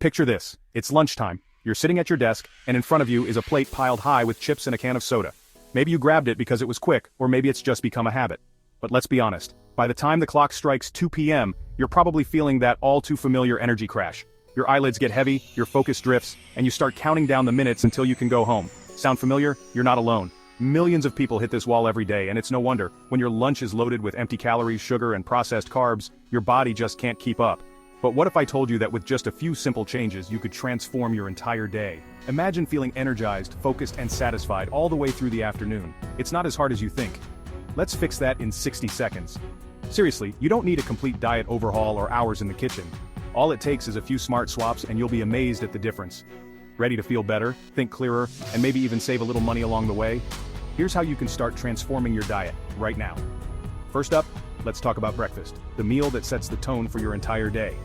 Picture this. It's lunchtime. You're sitting at your desk, and in front of you is a plate piled high with chips and a can of soda. Maybe you grabbed it because it was quick, or maybe it's just become a habit. But let's be honest. By the time the clock strikes 2 p.m., you're probably feeling that all-too-familiar energy crash. Your eyelids get heavy, your focus drifts, and you start counting down the minutes until you can go home. Sound familiar? You're not alone. Millions of people hit this wall every day, and it's no wonder. When your lunch is loaded with empty calories, sugar, and processed carbs, your body just can't keep up. But what if I told you that with just a few simple changes you could transform your entire day? Imagine feeling energized, focused, and satisfied all the way through the afternoon. It's not as hard as you think. Let's fix that in 60 seconds. Seriously, you don't need a complete diet overhaul or hours in the kitchen. All it takes is a few smart swaps and you'll be amazed at the difference. Ready to feel better, think clearer, and maybe even save a little money along the way? Here's how you can start transforming your diet right now. First up, let's talk about breakfast, the meal that sets the tone for your entire day.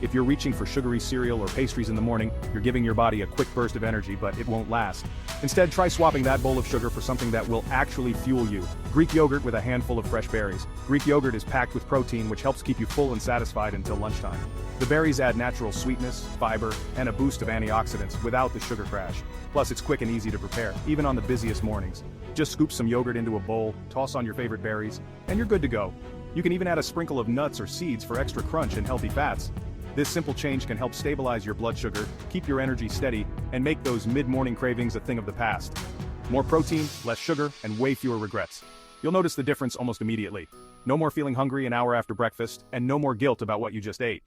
If you're reaching for sugary cereal or pastries in the morning, you're giving your body a quick burst of energy, but it won't last. Instead, try swapping that bowl of sugar for something that will actually fuel you. Greek yogurt with a handful of fresh berries. Greek yogurt is packed with protein, which helps keep you full and satisfied until lunchtime. The berries add natural sweetness, fiber, and a boost of antioxidants without the sugar crash. Plus, it's quick and easy to prepare, even on the busiest mornings. Just scoop some yogurt into a bowl, toss on your favorite berries, and you're good to go. You can even add a sprinkle of nuts or seeds for extra crunch and healthy fats. This simple change can help stabilize your blood sugar, keep your energy steady, and make those mid-morning cravings a thing of the past. More protein, less sugar, and way fewer regrets. You'll notice the difference almost immediately. No more feeling hungry an hour after breakfast, and no more guilt about what you just ate.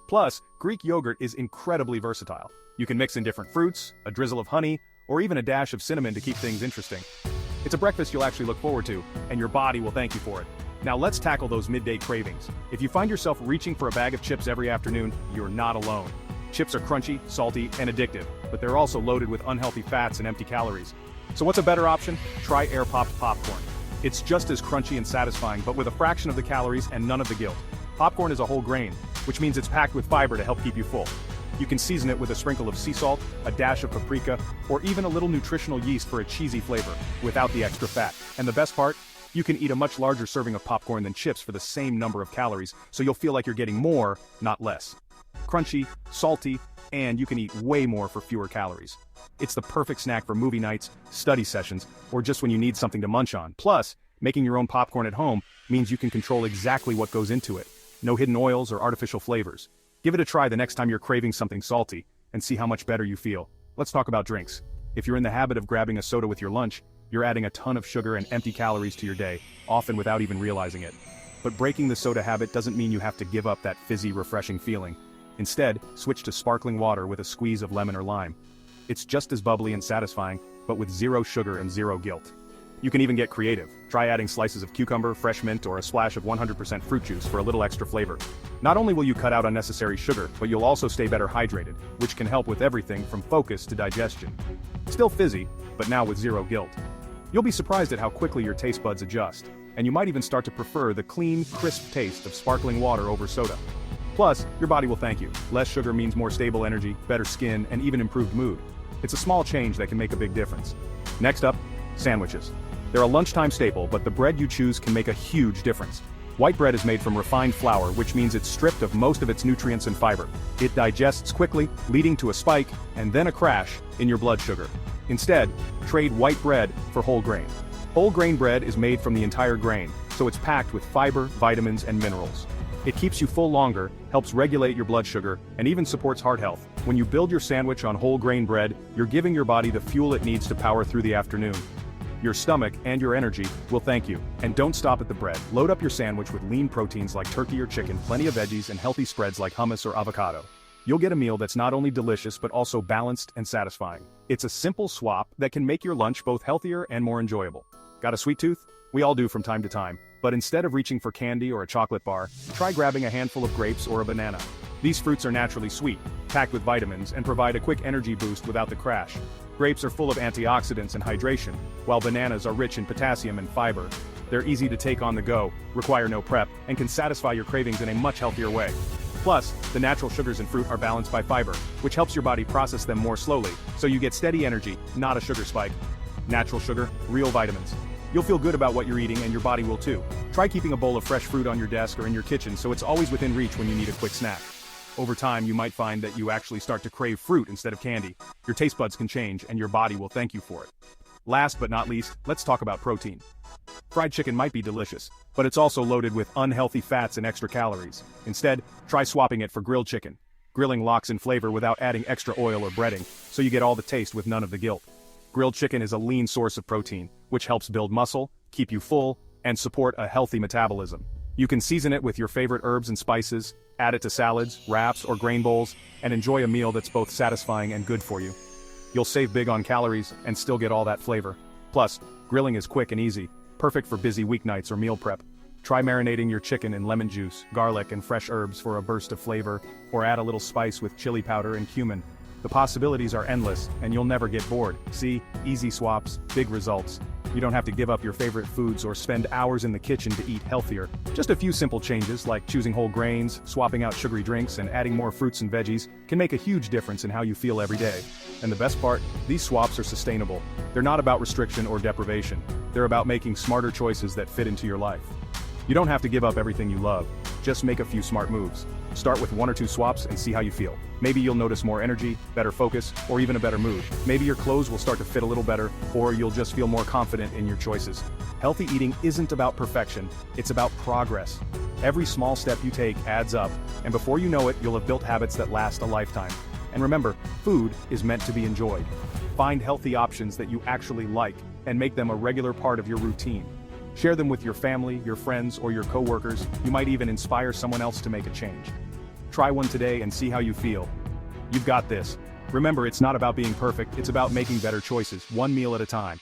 Plus, Greek yogurt is incredibly versatile. You can mix in different fruits, a drizzle of honey, or even a dash of cinnamon to keep things interesting. It's a breakfast you'll actually look forward to, and your body will thank you for it. Now let's tackle those midday cravings. If you find yourself reaching for a bag of chips every afternoon, you're not alone. Chips are crunchy, salty, and addictive, but they're also loaded with unhealthy fats and empty calories. So what's a better option? Try air-popped popcorn. It's just as crunchy and satisfying, but with a fraction of the calories and none of the guilt. Popcorn is a whole grain, which means it's packed with fiber to help keep you full. You can season it with a sprinkle of sea salt, a dash of paprika, or even a little nutritional yeast for a cheesy flavor, without the extra fat. And the best part? You can eat a much larger serving of popcorn than chips for the same number of calories, so you'll feel like you're getting more, not less. Crunchy, salty, and you can eat way more for fewer calories. It's the perfect snack for movie nights, study sessions, or just when you need something to munch on. Plus, making your own popcorn at home means you can control exactly what goes into it. No hidden oils or artificial flavors. Give it a try the next time you're craving something salty, and see how much better you feel. Let's talk about drinks. If you're in the habit of grabbing a soda with your lunch, you're adding a ton of sugar and empty calories to your day, often without even realizing it. But breaking the soda habit doesn't mean you have to give up that fizzy, refreshing feeling. Instead, switch to sparkling water with a squeeze of lemon or lime. It's just as bubbly and satisfying, but with zero sugar and zero guilt. You can even get creative. Try adding slices of cucumber, fresh mint, or a splash of 100% fruit juice for a little extra flavor. Not only will you cut out unnecessary sugar, but you'll also stay better hydrated, which can help with everything from focus to digestion. Still fizzy, but now with zero guilt. You'll be surprised at how quickly your taste buds adjust, and you might even start to prefer the clean, crisp taste of sparkling water over soda. Plus, your body will thank you. Less sugar means more stable energy, better skin, and even improved mood. It's a small change that can make a big difference. Next up, sandwiches. They're a lunchtime staple, but the bread you choose can make a huge difference. White bread is made from refined flour, which means it's stripped of most of its nutrients and fiber. It digests quickly, leading to a spike, and then a crash, in your blood sugar. Instead, trade white bread for whole grain. Whole grain bread is made from the entire grain, so it's packed with fiber, vitamins, and minerals. It keeps you full longer, helps regulate your blood sugar, and even supports heart health. When you build your sandwich on whole grain bread, you're giving your body the fuel it needs to power through the afternoon. Your stomach and your energy will thank you. And don't stop at the bread. Load up your sandwich with lean proteins like turkey or chicken, plenty of veggies, and healthy spreads like hummus or avocado. You'll get a meal that's not only delicious but also balanced and satisfying. It's a simple swap that can make your lunch both healthier and more enjoyable. Got a sweet tooth? We all do from time to time. But instead of reaching for candy or a chocolate bar, try grabbing a handful of grapes or a banana. These fruits are naturally sweet, packed with vitamins, and provide a quick energy boost without the crash. Grapes are full of antioxidants and hydration, while bananas are rich in potassium and fiber. They're easy to take on the go, require no prep, and can satisfy your cravings in a much healthier way. Plus, the natural sugars in fruit are balanced by fiber, which helps your body process them more slowly, so you get steady energy, not a sugar spike. Natural sugar, real vitamins. You'll feel good about what you're eating and your body will too. Try keeping a bowl of fresh fruit on your desk or in your kitchen so it's always within reach when you need a quick snack. Over time, you might find that you actually start to crave fruit instead of candy. Your taste buds can change, and your body will thank you for it. Last but not least, let's talk about protein. Fried chicken might be delicious, but it's also loaded with unhealthy fats and extra calories. Instead, try swapping it for grilled chicken. Grilling locks in flavor without adding extra oil or breading, so you get all the taste with none of the guilt. Grilled chicken is a lean source of protein, which helps build muscle, keep you full, and support a healthy metabolism. You can season it with your favorite herbs and spices, add it to salads, wraps, or grain bowls, and enjoy a meal that's both satisfying and good for you. You'll save big on calories and still get all that flavor. Plus, grilling is quick and easy, perfect for busy weeknights or meal prep. Try marinating your chicken in lemon juice, garlic, and fresh herbs for a burst of flavor, or add a little spice with chili powder and cumin. The possibilities are endless, and you'll never get bored. See, easy swaps, big results. You don't have to give up your favorite foods or spend hours in the kitchen to eat healthier. Just a few simple changes like choosing whole grains, swapping out sugary drinks, and adding more fruits and veggies can make a huge difference in how you feel every day. And the best part, these swaps are sustainable. They're not about restriction or deprivation. They're about making smarter choices that fit into your life. You don't have to give up everything you love. Just make a few smart moves. Start with 1 or 2 swaps and see how you feel. Maybe you'll notice more energy, better focus, or even a better mood. Maybe your clothes will start to fit a little better, or you'll just feel more confident in your choices. Healthy eating isn't about perfection, it's about progress. Every small step you take adds up, and before you know it, you'll have built habits that last a lifetime. And remember, food is meant to be enjoyed. Find healthy options that you actually like, and make them a regular part of your routine. Share them with your family, your friends, or your coworkers. You might even inspire someone else to make a change. Try one today and see how you feel. You've got this. Remember, it's not about being perfect, it's about making better choices, one meal at a time.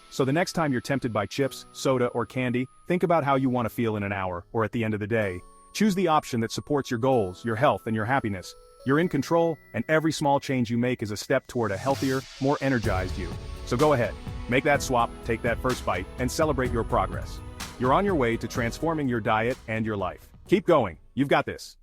So the next time you're tempted by chips, soda, or candy, think about how you want to feel in an hour, or at the end of the day. Choose the option that supports your goals, your health, and your happiness. You're in control, and every small change you make is a step toward a healthier, more energized you. So go ahead, make that swap, take that first bite, and celebrate your progress. You're on your way to transforming your diet and your life. Keep going, you've got this.